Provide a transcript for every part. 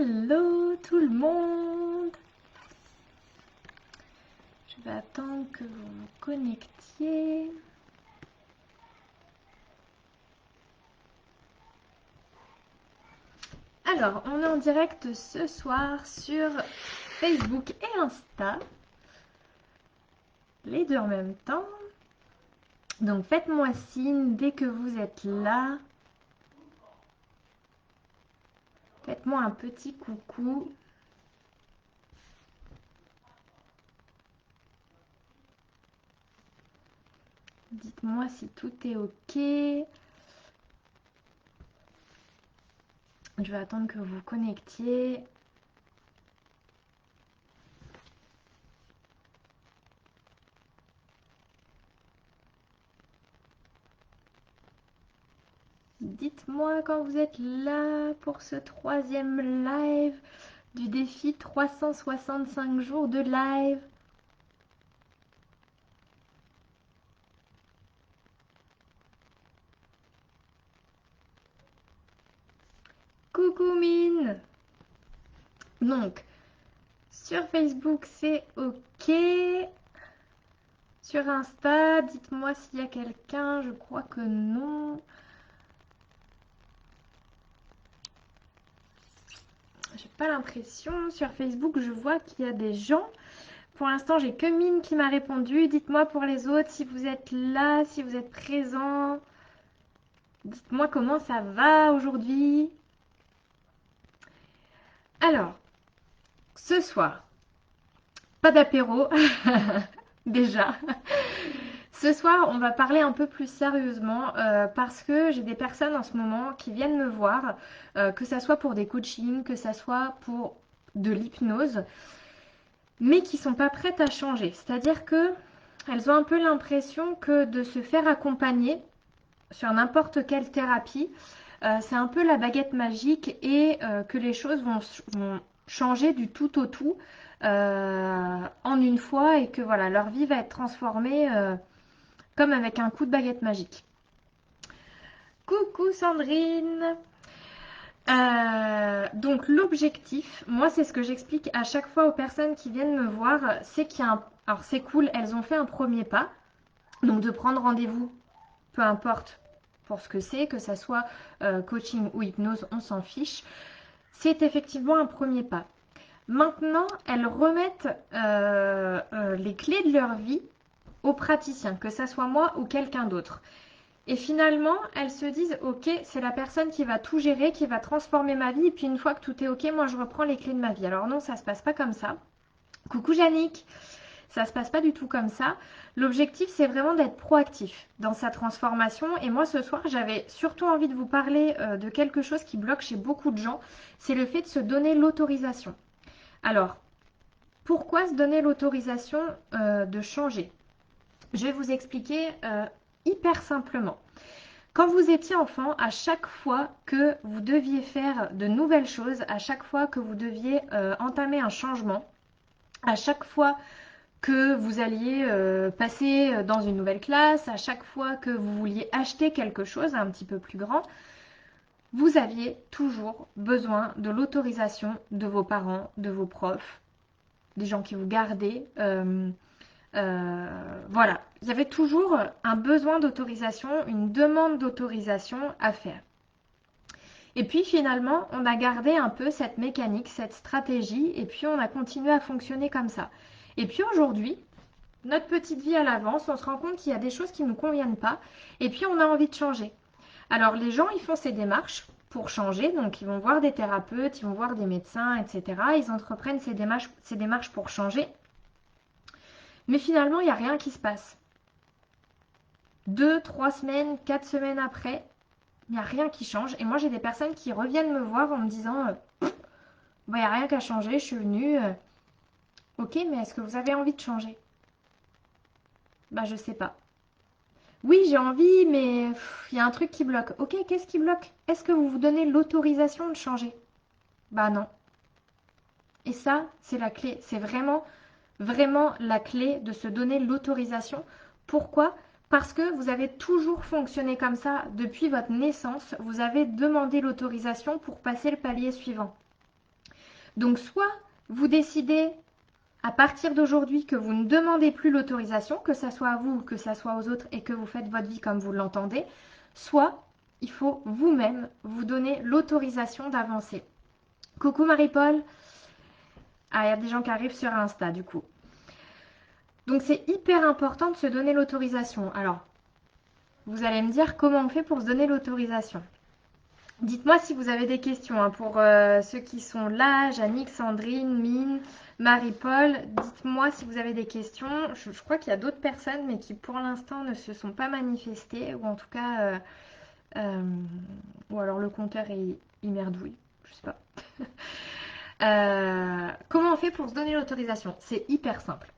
Hello tout le monde. Je vais attendre que vous vous connectiez. Alors, on est en direct ce soir sur Facebook et Insta. Les deux en même temps. Donc faites-moi signe dès que vous êtes là. Faites-moi un petit coucou. Dites-moi si tout est ok. Je vais attendre que vous vous connectiez. Dites-moi quand vous êtes là pour ce troisième live du défi 365 jours de live. Coucou Mine. Donc, sur Facebook, c'est ok. Sur Insta, dites-moi s'il y a quelqu'un. Je crois que non. J'ai pas l'impression. Sur Facebook, je vois qu'il y a des gens. Pour l'instant, j'ai que Mine qui m'a répondu. Dites-moi pour les autres si vous êtes là, si vous êtes présents. Dites-moi comment ça va aujourd'hui. Alors, ce soir, pas d'apéro, déjà. Ce soir, on va parler un peu plus sérieusement parce que j'ai des personnes en ce moment qui viennent me voir, que ça soit pour des coachings, que ça soit pour de l'hypnose, mais qui sont pas prêtes à changer. C'est-à-dire que elles ont un peu l'impression que de se faire accompagner sur n'importe quelle thérapie, c'est un peu la baguette magique et que les choses vont changer du tout au tout en une fois et que voilà, leur vie va être transformée comme avec un coup de baguette magique. Coucou Sandrine. Donc l'objectif, moi c'est ce que j'explique à chaque fois aux personnes qui viennent me voir, c'est qu'il y a un... Alors c'est cool, elles ont fait un premier pas, donc de prendre rendez-vous, peu importe pour ce que ça soit coaching ou hypnose, on s'en fiche. C'est effectivement un premier pas. Maintenant, elles remettent les clés de leur vie aux praticiens, que ça soit moi ou quelqu'un d'autre. Et finalement, elles se disent, ok, c'est la personne qui va tout gérer, qui va transformer ma vie, et puis une fois que tout est ok, moi je reprends les clés de ma vie. Alors non, ça se passe pas comme ça. Coucou Yannick. Ça se passe pas du tout comme ça. L'objectif, c'est vraiment d'être proactif dans sa transformation. Et moi, ce soir, j'avais surtout envie de vous parler de quelque chose qui bloque chez beaucoup de gens. C'est le fait de se donner l'autorisation. Alors, pourquoi se donner l'autorisation de changer? Je vais vous expliquer hyper simplement. Quand vous étiez enfant, à chaque fois que vous deviez faire de nouvelles choses, à chaque fois que vous deviez entamer un changement, à chaque fois que vous alliez passer dans une nouvelle classe, à chaque fois que vous vouliez acheter quelque chose un petit peu plus grand, vous aviez toujours besoin de l'autorisation de vos parents, de vos profs, des gens qui vous gardaient. Voilà, il y avait toujours un besoin d'autorisation, une demande d'autorisation à faire. Et puis finalement, on a gardé un peu cette mécanique, cette stratégie, et puis on a continué à fonctionner comme ça. Et puis aujourd'hui, notre petite vie à l'avance, on se rend compte qu'il y a des choses qui ne nous conviennent pas, et puis on a envie de changer. Alors les gens, ils font ces démarches pour changer, donc ils vont voir des thérapeutes, ils vont voir des médecins, etc. Ils entreprennent ces démarches pour changer. Mais finalement, il n'y a rien qui se passe. 2, 3 semaines, 4 semaines après, il n'y a rien qui change. Et moi, j'ai des personnes qui reviennent me voir en me disant il n'y a rien qu'à changer, je suis venue. Ok, mais est-ce que vous avez envie de changer? Bah, je sais pas. Oui, j'ai envie, mais il y a un truc qui bloque. Ok, qu'est-ce qui bloque? Est-ce que vous vous donnez l'autorisation de changer? Bah non. Et ça, c'est la clé. C'est vraiment, vraiment la clé de se donner l'autorisation. Pourquoi? Parce que vous avez toujours fonctionné comme ça depuis votre naissance. Vous avez demandé l'autorisation pour passer le palier suivant. Donc soit vous décidez à partir d'aujourd'hui que vous ne demandez plus l'autorisation, que ça soit à vous ou que ça soit aux autres et que vous faites votre vie comme vous l'entendez, soit il faut vous-même vous donner l'autorisation d'avancer. Coucou Marie-Paul. Ah, il y a des gens qui arrivent sur Insta du coup. Donc c'est hyper important de se donner l'autorisation. Alors, vous allez me dire comment on fait pour se donner l'autorisation. Dites-moi si vous avez des questions hein, pour ceux qui sont là, Jannick, Sandrine, Mine, Marie-Paul. Dites-moi si vous avez des questions. Je crois qu'il y a d'autres personnes, mais qui pour l'instant ne se sont pas manifestées, ou en tout cas, ou alors le compteur est merdouille, je sais pas. Comment on fait pour se donner l'autorisation? C'est hyper simple.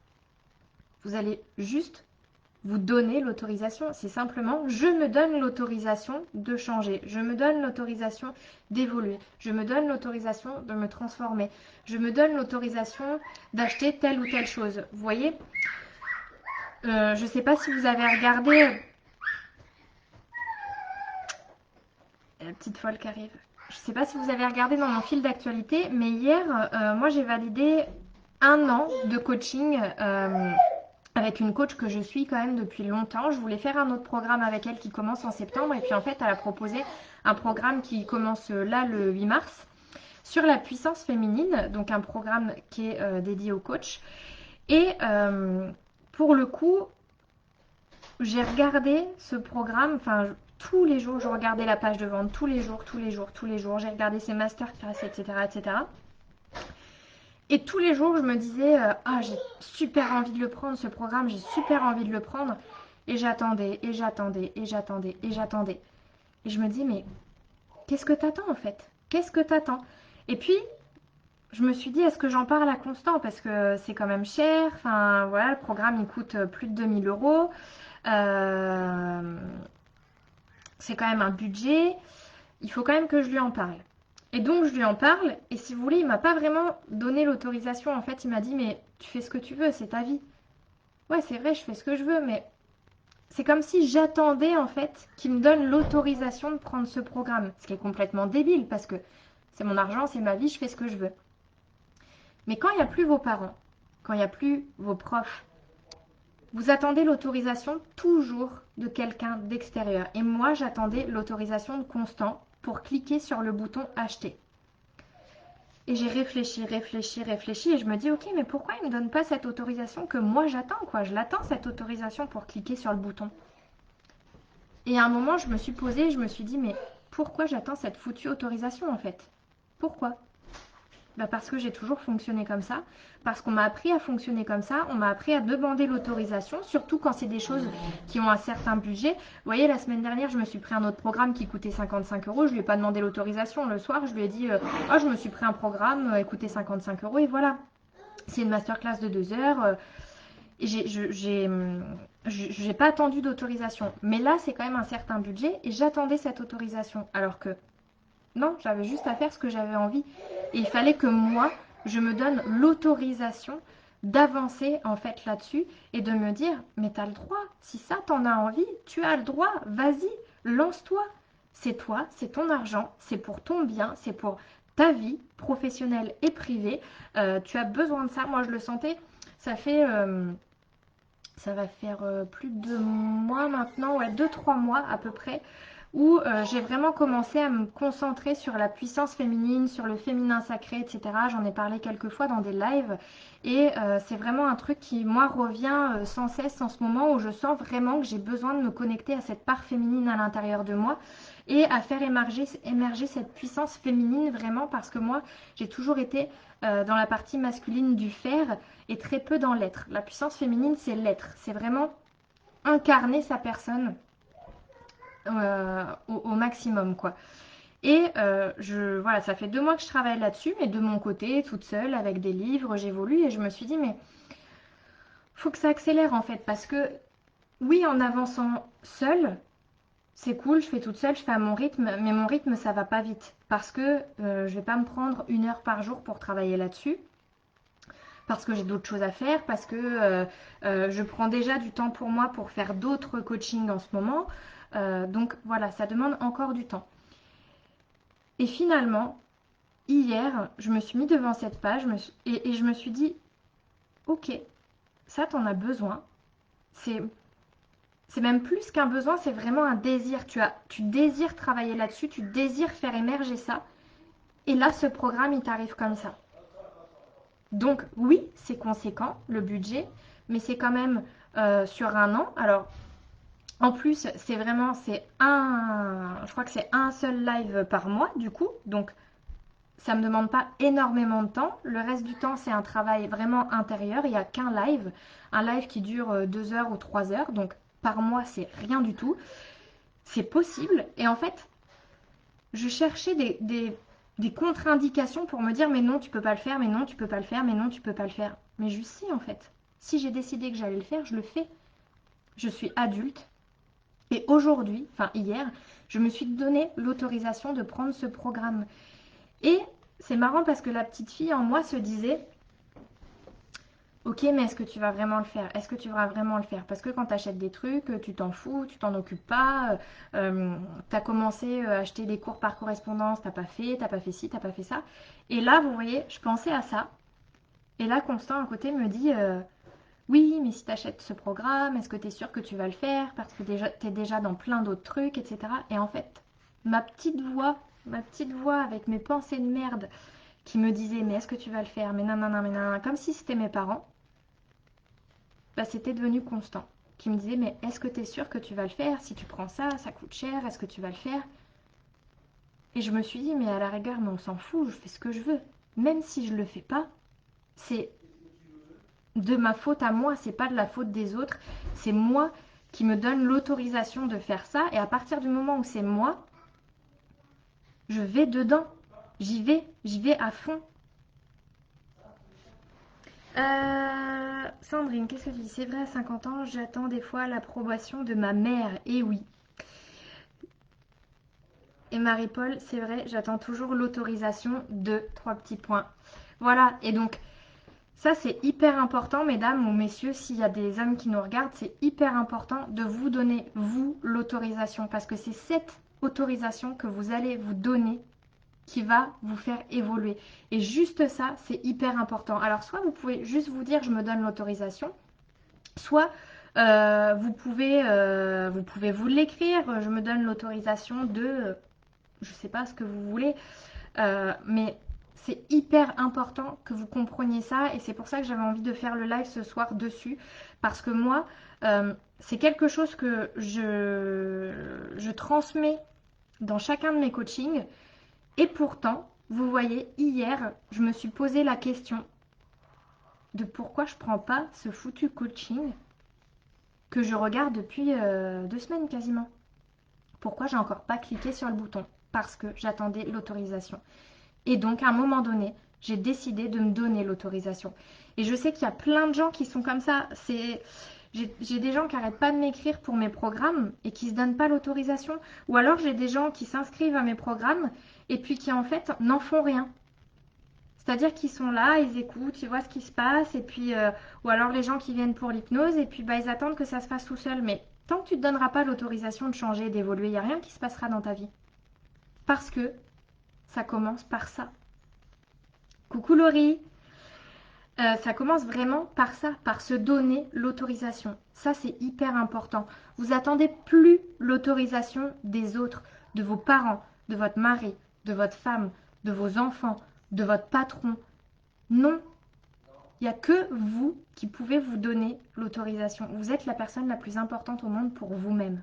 Vous allez juste vous donner l'autorisation. C'est simplement, je me donne l'autorisation de changer. Je me donne l'autorisation d'évoluer. Je me donne l'autorisation de me transformer. Je me donne l'autorisation d'acheter telle ou telle chose. Vous voyez, je ne sais pas si vous avez regardé... La petite folle qui arrive. Je ne sais pas si vous avez regardé dans mon fil d'actualité, mais hier, moi j'ai validé 1 an de coaching avec une coach que je suis quand même depuis longtemps. Je voulais faire un autre programme avec elle qui commence en septembre et puis en fait elle a proposé un programme qui commence là le 8 mars sur la puissance féminine, donc un programme qui est dédié au coach. Et pour le coup, j'ai regardé ce programme, enfin tous les jours, je regardais la page de vente, tous les jours, j'ai regardé ses masterclass, etc., etc. Et tous les jours, je me disais, ah, j'ai super envie de le prendre, ce programme, j'ai super envie de le prendre. Et j'attendais, et j'attendais, et j'attendais, et j'attendais. Et je me dis, mais qu'est-ce que t'attends en fait? Qu'est-ce que t'attends? Et puis, je me suis dit, est-ce que j'en parle à Constant? Parce que c'est quand même cher. Enfin, voilà, le programme, il coûte plus de 2 000 €. C'est quand même un budget. Il faut quand même que je lui en parle. Et donc je lui en parle, et si vous voulez, il m'a pas vraiment donné l'autorisation. En fait, il m'a dit, mais tu fais ce que tu veux, c'est ta vie. Ouais, c'est vrai, je fais ce que je veux, mais c'est comme si j'attendais en fait qu'il me donne l'autorisation de prendre ce programme. Ce qui est complètement débile, parce que c'est mon argent, c'est ma vie, je fais ce que je veux. Mais quand il n'y a plus vos parents, quand il n'y a plus vos profs, vous attendez l'autorisation toujours de quelqu'un d'extérieur. Et moi, j'attendais l'autorisation de Constant pour cliquer sur le bouton acheter. Et j'ai réfléchi, réfléchi, réfléchi, et je me dis, ok, mais pourquoi il ne me donne pas cette autorisation que moi j'attends, quoi? Je l'attends, cette autorisation pour cliquer sur le bouton. Et à un moment, je me suis posée, je me suis dit, mais pourquoi j'attends cette foutue autorisation, en fait? Pourquoi? Bah parce que j'ai toujours fonctionné comme ça, parce qu'on m'a appris à fonctionner comme ça, on m'a appris à demander l'autorisation, surtout quand c'est des choses qui ont un certain budget. Vous voyez, la semaine dernière, je me suis pris un autre programme qui coûtait 55 €, je lui ai pas demandé l'autorisation. Le soir, je lui ai dit, oh, je me suis pris un programme, il coûtait 55 € et voilà. C'est une masterclass de 2 heures. Et j'ai pas attendu d'autorisation. Mais là, c'est quand même un certain budget et j'attendais cette autorisation. Alors que non, j'avais juste à faire ce que j'avais envie. Et il fallait que moi, je me donne l'autorisation d'avancer en fait là-dessus et de me dire, mais t'as le droit, si ça t'en as envie, tu as le droit, vas-y, lance-toi. C'est toi, c'est ton argent, c'est pour ton bien, c'est pour ta vie professionnelle et privée. Tu as besoin de ça. Moi, je le sentais. Ça fait, ça va faire plus de 2 mois maintenant, ouais, 2-3 mois à peu près, où j'ai vraiment commencé à me concentrer sur la puissance féminine, sur le féminin sacré, etc. J'en ai parlé quelques fois dans des lives et c'est vraiment un truc qui, moi, revient sans cesse en ce moment où je sens vraiment que j'ai besoin de me connecter à cette part féminine à l'intérieur de moi et à faire émerger cette puissance féminine vraiment parce que moi, j'ai toujours été dans la partie masculine du faire et très peu dans l'être. La puissance féminine, c'est l'être. C'est vraiment incarner sa personne au maximum, quoi. Et voilà, ça fait 2 mois que je travaille là-dessus, mais de mon côté, toute seule, avec des livres, j'évolue et je me suis dit, mais faut que ça accélère en fait, parce que oui, en avançant seule, c'est cool, je fais toute seule, je fais à mon rythme, mais mon rythme, ça va pas vite, parce que je vais pas me prendre 1 heure par jour pour travailler là-dessus. Parce que j'ai d'autres choses à faire, parce que je prends déjà du temps pour moi pour faire d'autres coachings en ce moment. Donc voilà, ça demande encore du temps. Et finalement, hier, je me suis mis devant cette page et je me suis dit, ok, ça t'en as besoin. C'est même plus qu'un besoin, c'est vraiment un désir. Tu désires travailler là-dessus, tu désires faire émerger ça. Et là, ce programme, il t'arrive comme ça. Donc oui, c'est conséquent, le budget, mais c'est quand même sur un an. Alors, en plus, je crois que c'est un seul live par mois, du coup. Donc, ça me demande pas énormément de temps. Le reste du temps, c'est un travail vraiment intérieur. Il n'y a qu'un live. Un live qui dure 2 heures ou 3 heures. Donc, par mois, c'est rien du tout. C'est possible. Et en fait, je cherchais des contre-indications pour me dire mais non, tu peux pas le faire, mais non, tu peux pas le faire, mais non, tu peux pas le faire. Mais je sais en fait. Si j'ai décidé que j'allais le faire, je le fais. Je suis adulte. Et aujourd'hui, enfin hier, je me suis donné l'autorisation de prendre ce programme. Et c'est marrant parce que la petite fille en moi se disait ok, mais est-ce que tu vas vraiment le faire? Est-ce que tu vas vraiment le faire? Parce que quand tu achètes des trucs, tu t'en fous, tu t'en occupes pas. Tu as commencé à acheter des cours par correspondance, t'as pas fait ci, t'as pas fait ça. Et là, vous voyez, je pensais à ça. Et là, Constant à côté me dit oui, mais si tu achètes ce programme, est-ce que tu es sûr que tu vas le faire? Parce que déjà, tu es déjà dans plein d'autres trucs, etc. Et en fait, ma petite voix avec mes pensées de merde qui me disait mais est-ce que tu vas le faire? Mais non, non, non, mais non, non, comme si c'était mes parents. Bah, c'était devenu Constant, qui me disait mais est-ce que tu es sûr que tu vas le faire? Si tu prends ça, ça coûte cher, est-ce que tu vas le faire? Et je me suis dit mais à la rigueur, mais on s'en fout, je fais ce que je veux. Même si je le fais pas, c'est de ma faute à moi, c'est pas de la faute des autres, c'est moi qui me donne l'autorisation de faire ça et à partir du moment où c'est moi, je vais dedans. J'y vais à fond. Sandrine, qu'est-ce que tu dis? C'est vrai, à 50 ans, j'attends des fois l'approbation de ma mère. Et oui. Et Marie-Paul, c'est vrai, j'attends toujours l'autorisation de 3 petits points. Voilà, et donc ça c'est hyper important, mesdames ou messieurs, s'il y a des hommes qui nous regardent, c'est hyper important de vous donner, vous, l'autorisation. Parce que c'est cette autorisation que vous allez vous donner qui va vous faire évoluer. Et juste ça, c'est hyper important. Alors soit vous pouvez juste vous dire je me donne l'autorisation, soit vous pouvez vous l'écrire, je me donne l'autorisation de je sais pas ce que vous voulez, mais c'est hyper important que vous compreniez ça et c'est pour ça que j'avais envie de faire le live ce soir dessus parce que moi, c'est quelque chose que je transmets dans chacun de mes coachings et pourtant, vous voyez, hier, je me suis posé la question de pourquoi je prends pas ce foutu coaching que je regarde depuis 2 semaines quasiment. Pourquoi j'ai encore pas cliqué sur le bouton? Parce que j'attendais l'autorisation. Et donc, à un moment donné, j'ai décidé de me donner l'autorisation. Et je sais qu'il y a plein de gens qui sont comme ça. J'ai des gens qui n'arrêtent pas de m'écrire pour mes programmes et qui ne se donnent pas l'autorisation. Ou alors, j'ai des gens qui s'inscrivent à mes programmes et puis qui, en fait, n'en font rien. C'est-à-dire qu'ils sont là, ils écoutent, ils voient ce qui se passe, et puis, ou alors les gens qui viennent pour l'hypnose, et puis bah, ils attendent que ça se fasse tout seul. Mais tant que tu ne te donneras pas l'autorisation de changer, d'évoluer, il n'y a rien qui se passera dans ta vie. Parce que ça commence par ça. Coucou Laurie, ça commence vraiment par ça, par se donner l'autorisation. Ça, c'est hyper important. Vous attendez plus l'autorisation des autres, de vos parents, de votre mari, de votre femme, de vos enfants, de votre patron. Non, il n'y a que vous qui pouvez vous donner l'autorisation. Vous êtes la personne la plus importante au monde pour vous-même.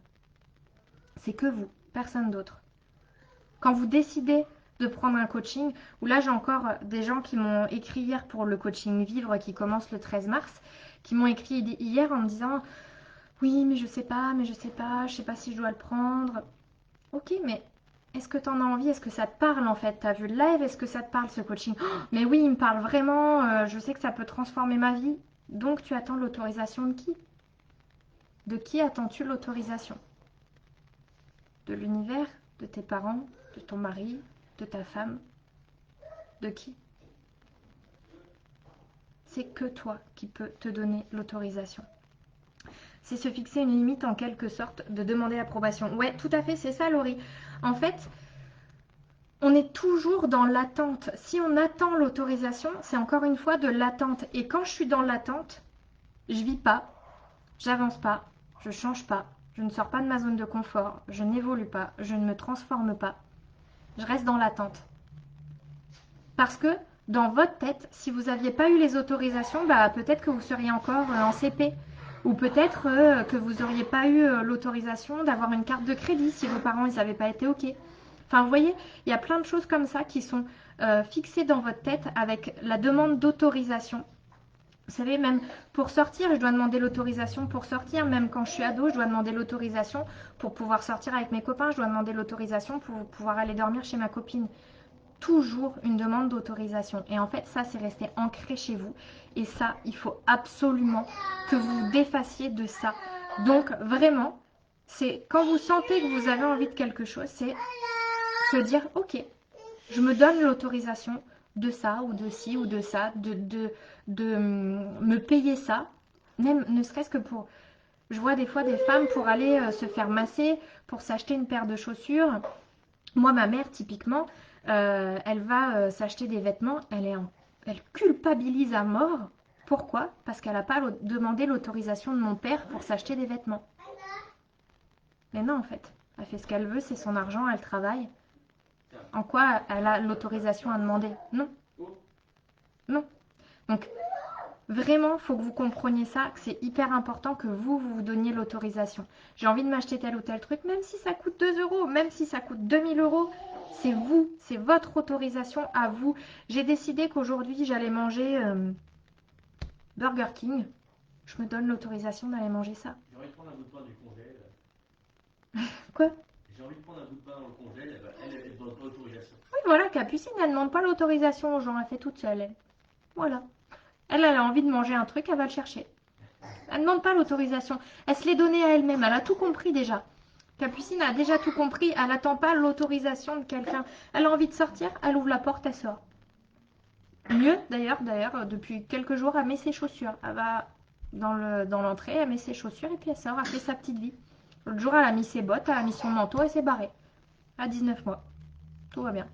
C'est que vous, personne d'autre. Quand vous décidez de prendre un coaching, ou là j'ai encore des gens qui m'ont écrit hier pour le coaching Vivre qui commence le 13 mars, qui m'ont écrit hier en me disant oui mais je sais pas, je sais pas si je dois le prendre. Ok, mais est-ce que tu en as envie? Est-ce que ça te parle en fait? T'as vu le live? Est-ce que ça te parle ce coaching? Oh, mais oui, il me parle vraiment, je sais que ça peut transformer ma vie. Donc tu attends l'autorisation de qui? De qui attends-tu l'autorisation? De l'univers? De tes parents? De ton mari? De ta femme? De qui? C'est que toi qui peux te donner l'autorisation. C'est se fixer une limite en quelque sorte de demander l'approbation. Ouais, tout à fait, c'est ça Laurie. En fait, on est toujours dans l'attente. Si on attend l'autorisation, c'est encore une fois de l'attente. Et quand je suis dans l'attente, je vis pas, j'avance pas, je change pas, je ne sors pas de ma zone de confort, je n'évolue pas, je ne me transforme pas. Je reste dans l'attente. Parce que dans votre tête, si vous n'aviez pas eu les autorisations, bah, peut-être que vous seriez encore en CP. Ou peut-être que vous n'auriez pas eu l'autorisation d'avoir une carte de crédit si vos parents n'avaient pas été OK. Enfin, vous voyez, il y a plein de choses comme ça qui sont fixées dans votre tête avec la demande d'autorisation. Vous savez, même pour sortir, je dois demander l'autorisation pour sortir. Même quand je suis ado, je dois demander l'autorisation pour pouvoir sortir avec mes copains. Je dois demander l'autorisation pour pouvoir aller dormir chez ma copine. Toujours une demande d'autorisation. Et en fait, ça, c'est resté ancré chez vous. Et ça, il faut absolument que vous vous défassiez de ça. Donc, vraiment, c'est quand vous sentez que vous avez envie de quelque chose, c'est se dire, ok, je me donne l'autorisation de ça ou de ci ou de ça, de me payer ça, même ne serait-ce que pour... Je vois des fois des femmes pour aller se faire masser, pour s'acheter une paire de chaussures. Moi, ma mère, typiquement, elle va s'acheter des vêtements, elle culpabilise à mort. Pourquoi? Parce qu'elle n'a pas demandé l'autorisation de mon père pour s'acheter des vêtements. Mais non, en fait, elle fait ce qu'elle veut, c'est son argent, elle travaille. En quoi elle a l'autorisation à demander? Non. Non. Donc, vraiment, il faut que vous compreniez ça, que c'est hyper important que vous donniez l'autorisation. J'ai envie de m'acheter tel ou tel truc, même si ça coûte 2 euros, même si ça coûte 2000 euros, c'est vous, c'est votre autorisation à vous. J'ai décidé qu'aujourd'hui, j'allais manger Burger King. Je me donne l'autorisation d'aller manger ça. J'ai envie de prendre un bout de pain du congèle. Quoi? J'ai envie de prendre un bout de pain dans le congèle, elle ne demande pas l'autorisation. Oui, voilà, Capucine, elle ne demande pas l'autorisation aux gens, elle fait toute seule, elle. Voilà. Elle a envie de manger un truc, elle va le chercher. Elle ne demande pas l'autorisation. Elle se l'est donnée à elle-même, elle a tout compris déjà. Capucine a déjà tout compris, elle n'attend pas l'autorisation de quelqu'un. Elle a envie de sortir, elle ouvre la porte, elle sort. Mieux, d'ailleurs, depuis quelques jours, elle met ses chaussures. Elle va dans l'entrée, elle met ses chaussures et puis elle sort, elle fait sa petite vie. L'autre jour, elle a mis ses bottes, elle a mis son manteau, elle s'est barrée. À 19 mois. Tout va bien.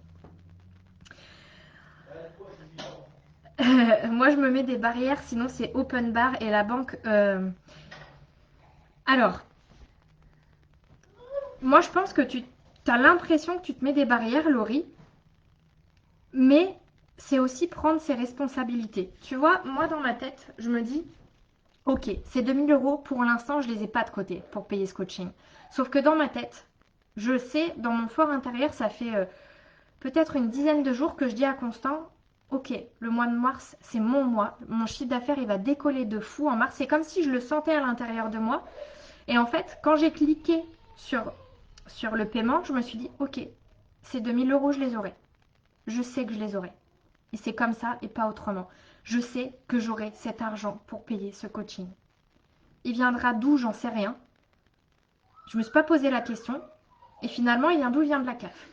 Moi, je me mets des barrières, sinon c'est open bar et la banque... Alors, moi, je pense que tu as l'impression que tu te mets des barrières, Laurie, mais c'est aussi prendre ses responsabilités. Tu vois, moi, dans ma tête, je me dis, ok, ces 2000 euros, pour l'instant, je les ai pas de côté pour payer ce coaching. Sauf que dans ma tête, je sais, dans mon fort intérieur, ça fait peut-être une dizaine de jours que je dis à Constant, ok, le mois de mars, c'est mon mois. Mon chiffre d'affaires, il va décoller de fou en mars. C'est comme si je le sentais à l'intérieur de moi. Et en fait, quand j'ai cliqué sur le paiement, je me suis dit, ok, ces 2000 euros, je les aurai. Je sais que je les aurai. Et c'est comme ça et pas autrement. Je sais que j'aurai cet argent pour payer ce coaching. Il viendra d'où, j'en sais rien. Je ne me suis pas posé la question. Et finalement, il vient d'où? Il vient de la CAF.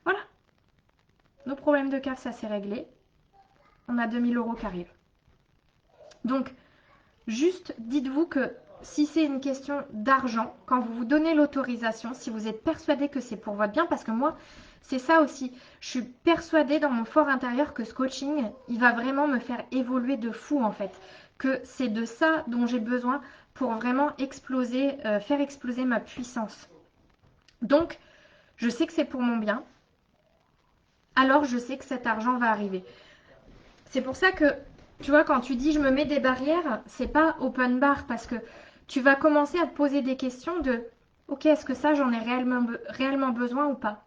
Voilà. Nos problèmes de CAF, ça s'est réglé. On a 2000 euros qui arrivent. Donc, juste dites-vous que si c'est une question d'argent, quand vous vous donnez l'autorisation, si vous êtes persuadé que c'est pour votre bien, parce que moi, c'est ça aussi. Je suis persuadée dans mon fort intérieur que ce coaching, il va vraiment me faire évoluer de fou en fait. Que c'est de ça dont j'ai besoin pour vraiment exploser, faire exploser ma puissance. Donc, je sais que c'est pour mon bien. Alors, je sais que cet argent va arriver. C'est pour ça que, tu vois, quand tu dis je me mets des barrières, c'est pas open bar parce que tu vas commencer à te poser des questions de ok, est-ce que ça j'en ai réellement besoin ou pas?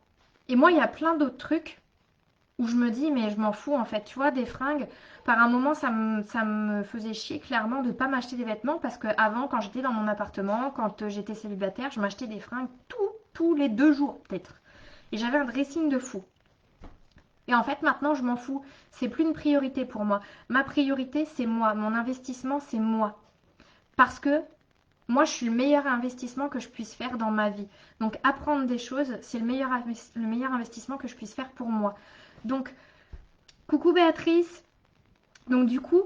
Et moi, il y a plein d'autres trucs où je me dis mais je m'en fous en fait. Tu vois, des fringues, par un moment, ça me faisait chier clairement de ne pas m'acheter des vêtements parce que avant, quand j'étais dans mon appartement, quand j'étais célibataire, je m'achetais des fringues tous les 2 jours peut-être. Et j'avais un dressing de fou. Et en fait, maintenant, je m'en fous. C'est plus une priorité pour moi. Ma priorité, c'est moi. Mon investissement, c'est moi. Parce que moi, je suis le meilleur investissement que je puisse faire dans ma vie. Donc, apprendre des choses, c'est le meilleur investissement que je puisse faire pour moi. Donc, coucou Béatrice. Donc, du coup,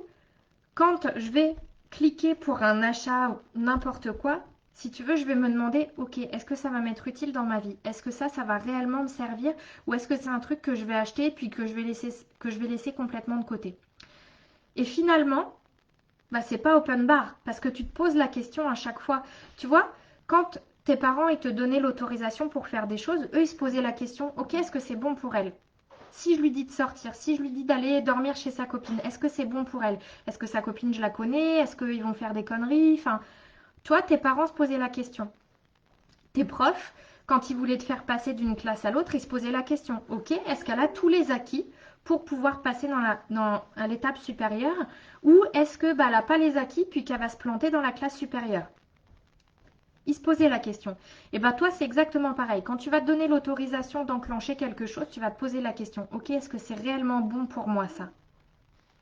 quand je vais cliquer pour un achat ou n'importe quoi, Si tu veux, je vais me demander, ok, est-ce que ça va m'être utile dans ma vie? Est-ce que ça va réellement me servir? Ou est-ce que c'est un truc que je vais acheter puis que je vais laisser complètement de côté? Et finalement, bah, c'est pas open bar parce que tu te poses la question à chaque fois. Tu vois, quand tes parents ils te donnaient l'autorisation pour faire des choses, eux ils se posaient la question, ok, est-ce que c'est bon pour elle? Si je lui dis de sortir, si je lui dis d'aller dormir chez sa copine, est-ce que c'est bon pour elle? Est-ce que sa copine, je la connais? Est-ce qu'ils vont faire des conneries? Enfin, toi, tes parents se posaient la question. Tes profs, quand ils voulaient te faire passer d'une classe à l'autre, ils se posaient la question, ok, est-ce qu'elle a tous les acquis pour pouvoir passer à l'étape supérieure ou est-ce que bah, elle n'a pas les acquis puis qu'elle va se planter dans la classe supérieure? Ils se posaient la question. Et bien toi, c'est exactement pareil. Quand tu vas te donner l'autorisation d'enclencher quelque chose, tu vas te poser la question, ok, est-ce que c'est réellement bon pour moi ça?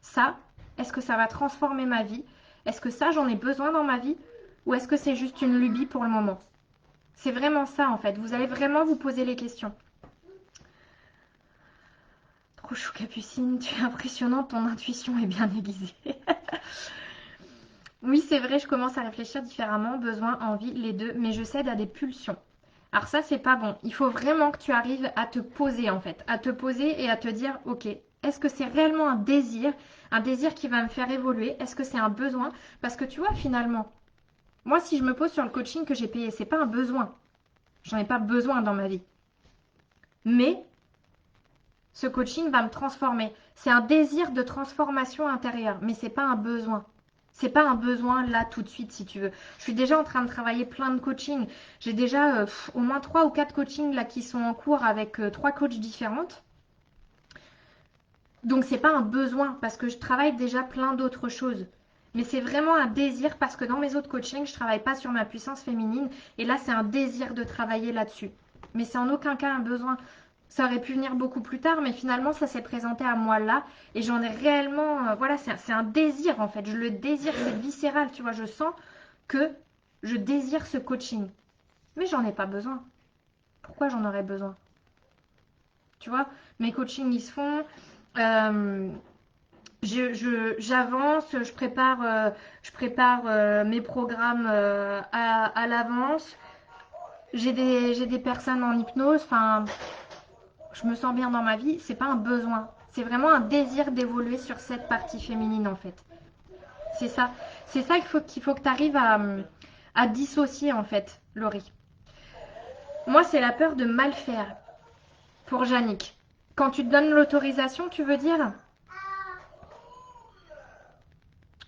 Ça, est-ce que ça va transformer ma vie? Est-ce que ça, j'en ai besoin dans ma vie? Ou est-ce que c'est juste une lubie pour le moment? C'est vraiment ça en fait. Vous allez vraiment vous poser les questions. Trop chou Capucine, tu es impressionnante, ton intuition est bien aiguisée. Oui, c'est vrai, je commence à réfléchir différemment, besoin, envie, les deux, mais je cède à des pulsions. Alors ça, c'est pas bon. Il faut vraiment que tu arrives à te poser en fait, à te poser et à te dire, ok, est-ce que c'est réellement un désir qui va me faire évoluer? Est-ce que c'est un besoin? Parce que tu vois, finalement, moi, si je me pose sur le coaching que j'ai payé, c'est pas un besoin. J'en ai pas besoin dans ma vie. Mais ce coaching va me transformer. C'est un désir de transformation intérieure, mais c'est pas un besoin. C'est pas un besoin là tout de suite si tu veux. Je suis déjà en train de travailler plein de coachings. J'ai déjà au moins 3 ou 4 coachings là qui sont en cours avec 3 coachs différentes. Donc c'est pas un besoin parce que je travaille déjà plein d'autres choses. Mais c'est vraiment un désir parce que dans mes autres coachings, je travaille pas sur ma puissance féminine et là c'est un désir de travailler là-dessus. Mais c'est en aucun cas un besoin. Ça aurait pu venir beaucoup plus tard, mais finalement ça s'est présenté à moi là et j'en ai réellement, voilà, c'est un désir en fait. Je le désire, c'est viscéral, tu vois. Je sens que je désire ce coaching, mais j'en ai pas besoin. Pourquoi j'en aurais besoin? Tu vois, mes coachings ils se font. Euh, J'avance, je prépare mes programmes à l'avance. J'ai des personnes en hypnose. Enfin, je me sens bien dans ma vie. C'est pas un besoin. C'est vraiment un désir d'évoluer sur cette partie féminine en fait. C'est ça. C'est ça qu'il faut que tu arrives à dissocier en fait, Laurie. Moi, c'est la peur de mal faire pour Yannick. Quand tu te donnes l'autorisation, tu veux dire?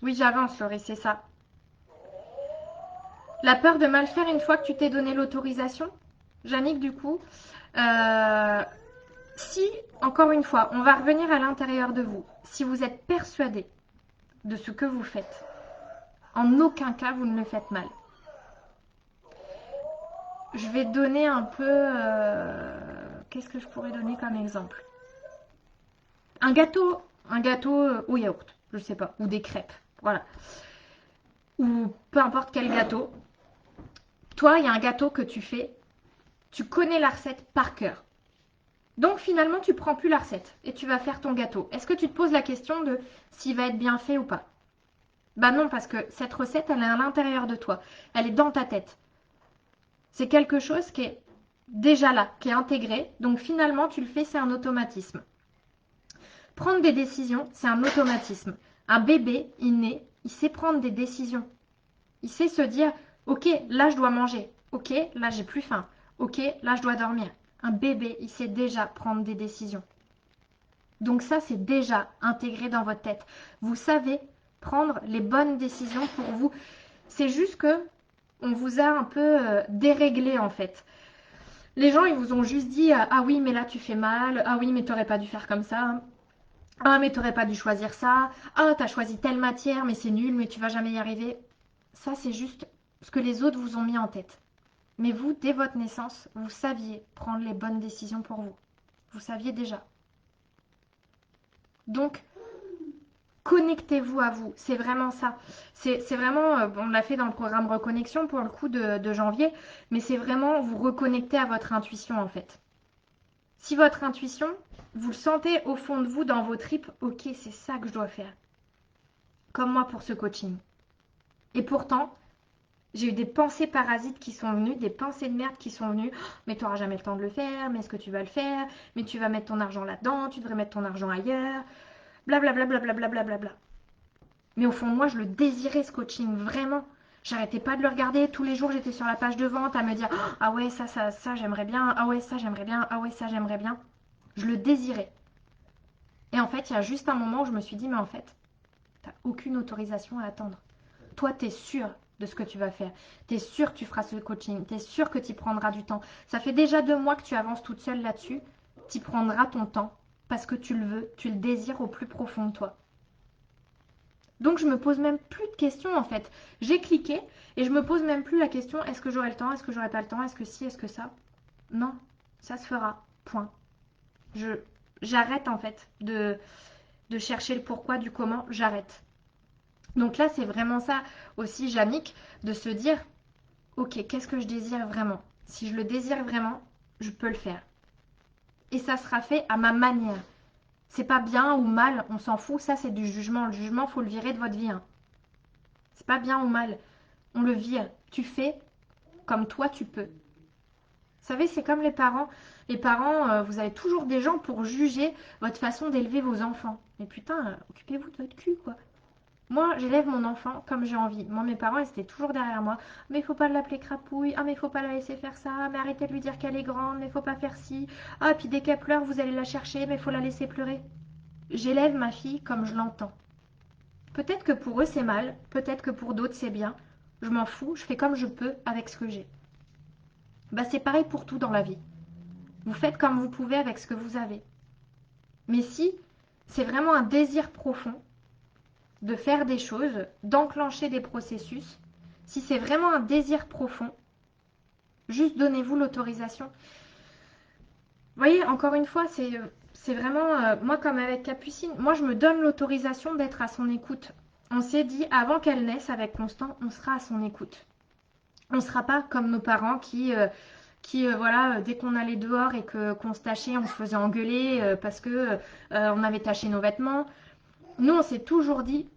Oui, j'avance, Laurie, c'est ça. La peur de mal faire une fois que tu t'es donné l'autorisation, Yannick, du coup, euh, si, encore une fois, on va revenir à l'intérieur de vous, si vous êtes persuadé de ce que vous faites, en aucun cas vous ne le faites mal. Je vais donner un peu... qu'est-ce que je pourrais donner comme exemple? Un gâteau au yaourt, je sais pas, ou des crêpes, voilà. Ou peu importe quel gâteau. Toi, il y a un gâteau que tu fais, tu connais la recette par cœur. Donc finalement, tu prends plus la recette et tu vas faire ton gâteau. Est-ce que tu te poses la question de s'il va être bien fait ou pas? Bah non, parce que cette recette, elle est à l'intérieur de toi. Elle est dans ta tête. C'est quelque chose qui est déjà là, qui est intégré. Donc finalement, tu le fais, c'est un automatisme. Prendre des décisions, c'est un automatisme. Un bébé, il naît, il sait prendre des décisions. Il sait se dire, ok, là je dois manger. Ok, là j'ai plus faim. Ok, là je dois dormir. Un bébé, il sait déjà prendre des décisions. Donc ça, c'est déjà intégré dans votre tête. Vous savez prendre les bonnes décisions pour vous. C'est juste que on vous a un peu déréglé en fait. Les gens, ils vous ont juste dit ah oui, mais là tu fais mal. Ah oui, mais t'aurais pas dû faire comme ça. Ah, mais t'aurais pas dû choisir ça. Ah, t'as choisi telle matière, mais c'est nul, mais tu vas jamais y arriver. Ça, c'est juste ce que les autres vous ont mis en tête. Mais vous, dès votre naissance, vous saviez prendre les bonnes décisions pour vous. Vous saviez déjà. Donc, connectez-vous à vous. C'est vraiment ça. C'est vraiment, on l'a fait dans le programme Reconnexion pour le coup de janvier, mais c'est vraiment vous reconnecter à votre intuition en fait. Si votre intuition, vous le sentez au fond de vous, dans vos tripes, ok, c'est ça que je dois faire. Comme moi pour ce coaching. Et pourtant, J'ai eu des pensées parasites qui sont venues, des pensées de merde qui sont venues. Oh, mais tu n'auras jamais le temps de le faire, mais est-ce que tu vas le faire? Mais tu vas mettre ton argent là-dedans, tu devrais mettre ton argent ailleurs. Blablabla, blablabla, blablabla. Mais au fond de moi, je le désirais ce coaching, vraiment. J'arrêtais pas de le regarder. Tous les jours, j'étais sur la page de vente à me dire ah ouais, ça, j'aimerais bien. Ah ouais, ça, j'aimerais bien. Ah ouais, ça, j'aimerais bien. Je le désirais. Et en fait, il y a juste un moment où je me suis dit mais en fait, t'as aucune autorisation à attendre. Toi, t'es sûr de ce que tu vas faire. T'es sûr que tu feras ce coaching. T'es sûr que tu prendras du temps. Ça fait déjà 2 mois que tu avances toute seule là-dessus. Tu prendras ton temps parce que tu le veux, tu le désires au plus profond de toi. Donc je me pose même plus de questions en fait. J'ai cliqué et je me pose même plus la question est-ce que j'aurai le temps, est-ce que j'aurai pas le temps, est-ce que si, est-ce que ça. Non, ça se fera. Point. J'arrête en fait de chercher le pourquoi du comment. J'arrête. Donc là c'est vraiment ça aussi, Jamik, de se dire ok, qu'est-ce que je désire vraiment? Si je le désire vraiment, je peux le faire. Et ça sera fait à ma manière. C'est pas bien ou mal, on s'en fout, ça c'est du jugement. Le jugement, faut le virer de votre vie. Hein. C'est pas bien ou mal. On le vire. Tu fais comme toi tu peux. Vous savez, c'est comme les parents. Les parents, vous avez toujours des gens pour juger votre façon d'élever vos enfants. Mais putain, occupez-vous de votre cul, quoi. Moi, j'élève mon enfant comme j'ai envie. Moi, mes parents, ils étaient toujours derrière moi. Mais il faut pas l'appeler crapouille. Ah, mais il faut pas la laisser faire ça. Mais arrêtez de lui dire qu'elle est grande. Mais il faut pas faire ci. Ah, puis dès qu'elle pleure, vous allez la chercher. Mais il faut la laisser pleurer. J'élève ma fille comme je l'entends. Peut-être que pour eux, c'est mal. Peut-être que pour d'autres, c'est bien. Je m'en fous. Je fais comme je peux avec ce que j'ai. Bah, c'est pareil pour tout dans la vie. Vous faites comme vous pouvez avec ce que vous avez. Mais si c'est vraiment un désir profond de faire des choses, d'enclencher des processus, si c'est vraiment un désir profond, juste donnez-vous l'autorisation. Vous voyez, encore une fois, c'est vraiment, moi comme avec Capucine, moi je me donne l'autorisation d'être à son écoute. On s'est dit, avant qu'elle naisse avec Constant, on sera à son écoute. On ne sera pas comme nos parents qui voilà, dès qu'on allait dehors et qu'on se tachait, on se faisait engueuler parce que on avait taché nos vêtements. Nous, on s'est toujours dit,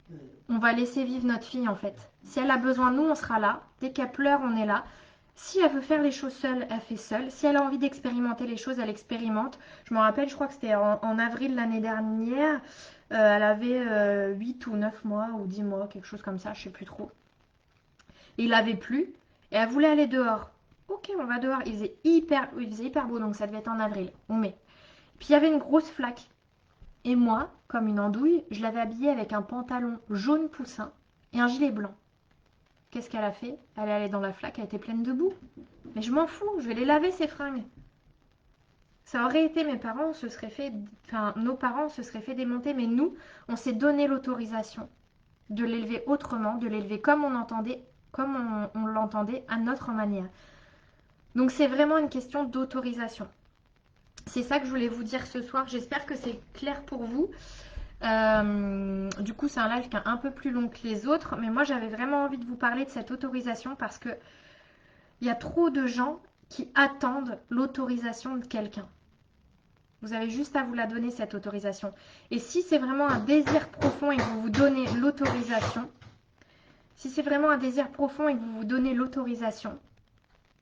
on va laisser vivre notre fille en fait. Si elle a besoin de nous, on sera là. Dès qu'elle pleure, on est là. Si elle veut faire les choses seule, elle fait seule. Si elle a envie d'expérimenter les choses, elle expérimente. Je me rappelle, je crois que c'était en avril l'année dernière. Elle avait 8 ou 9 mois ou 10 mois, quelque chose comme ça, je sais plus trop. Et il avait plu et elle voulait aller dehors. Ok, on va dehors. Il faisait hyper beau, donc ça devait être en avril. On met. Puis il y avait une grosse flaque. Et moi, comme une andouille, je l'avais habillée avec un pantalon jaune poussin et un gilet blanc. Qu'est-ce qu'elle a fait? Elle est allée dans la flaque, elle était pleine de boue. Mais je m'en fous, je vais les laver ces fringues. Ça aurait été nos parents se seraient fait démonter, mais nous, on s'est donné l'autorisation de l'élever autrement, de l'élever comme on l'entendait à notre manière. Donc c'est vraiment une question d'autorisation. C'est ça que je voulais vous dire ce soir. J'espère que c'est clair pour vous. Du coup, c'est un live qui est un peu plus long que les autres, mais moi j'avais vraiment envie de vous parler de cette autorisation parce que il y a trop de gens qui attendent l'autorisation de quelqu'un. Vous avez juste à vous la donner, cette autorisation. Et si c'est vraiment un désir profond et que vous vous donnez l'autorisation,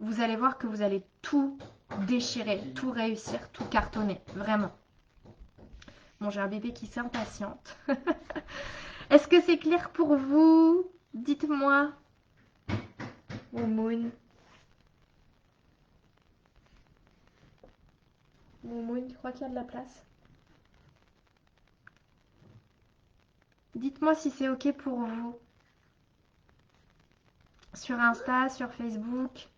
vous allez voir que vous allez tout déchirer, tout réussir, tout cartonner. Vraiment. Bon, j'ai un bébé qui s'impatiente. Est-ce que c'est clair pour vous? Dites-moi. Moumoun. Moumoun, tu crois qu'il y a de la place? Dites-moi si c'est ok pour vous. Sur Insta, sur Facebook.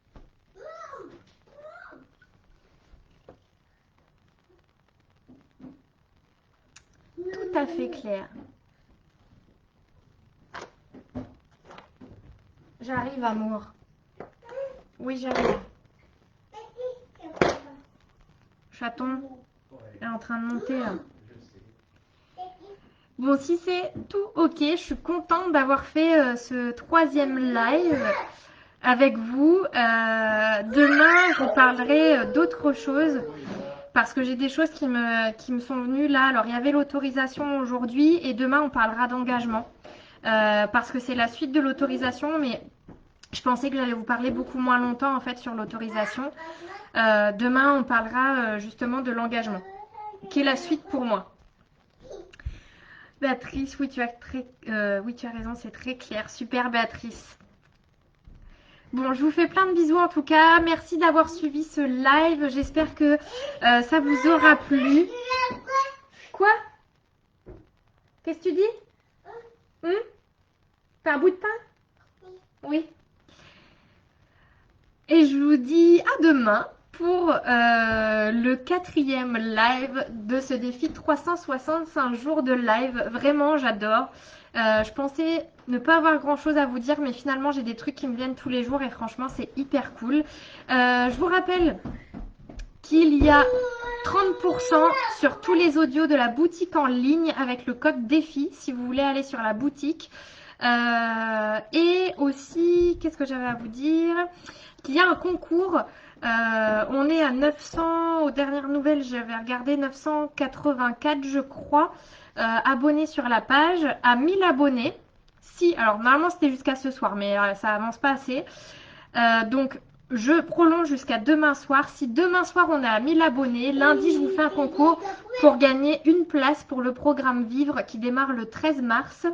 Tout à fait clair. J'arrive, amour. Oui, j'arrive. Chaton est en train de monter là. Bon, si c'est tout ok, je suis contente d'avoir fait ce 3e live avec vous. Demain, je vous parlerai d'autres choses parce que j'ai des choses qui me sont venues là. Alors, il y avait l'autorisation aujourd'hui et demain, on parlera d'engagement parce que c'est la suite de l'autorisation, mais Je pensais que j'allais vous parler beaucoup moins longtemps en fait sur l'autorisation. Demain, on parlera justement de l'engagement, qui est la suite pour moi. Béatrice, oui, oui, tu as raison, c'est très clair. Super, Béatrice. Bon, je vous fais plein de bisous en tout cas. Merci d'avoir suivi ce live. J'espère que ça vous aura plu. Quoi? Qu'est-ce que tu dis? T'as un bout de pain? Oui. Et je vous dis à demain pour le 4e live de ce défi 365 jours de live. Vraiment, j'adore. Je pensais ne pas avoir grand chose à vous dire, mais finalement, j'ai des trucs qui me viennent tous les jours et franchement, c'est hyper cool. Je vous rappelle qu'il y a 30% sur tous les audios de la boutique en ligne avec le code défi si vous voulez aller sur la boutique. Et aussi, qu'est-ce que j'avais à vous dire? Qu'il y a un concours. On est à 900, aux dernières nouvelles, j'avais regardé 984, je crois, abonnés sur la page, à 1000 abonnés. Si, alors normalement c'était jusqu'à ce soir, mais ça avance pas assez. Donc je prolonge jusqu'à demain soir. Si demain soir on est à 1000 abonnés, lundi je vous fais un concours pour gagner une place pour le programme Vivre qui démarre le 13 mars,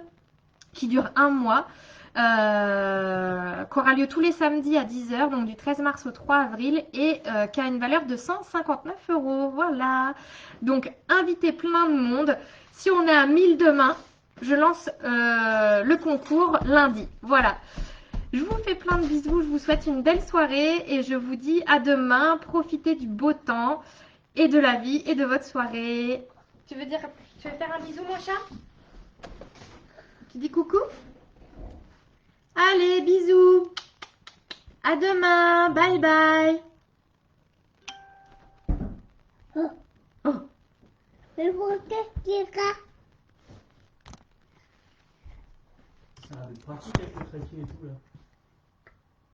qui dure un mois. Qui aura lieu tous les samedis à 10h, donc du 13 mars au 3 avril, et qui a une valeur de 159 €. Voilà. Donc, invitez plein de monde. Si on est à 1000 demain, je lance le concours lundi. Voilà. Je vous fais plein de bisous. Je vous souhaite une belle soirée et je vous dis à demain. Profitez du beau temps et de la vie et de votre soirée. Tu veux faire un bisou, mon chat? Tu dis coucou? Allez, bisous. À demain. Bye bye. Mais pourquoi tu vas? Ça va être pratique avec le trépied et tout là.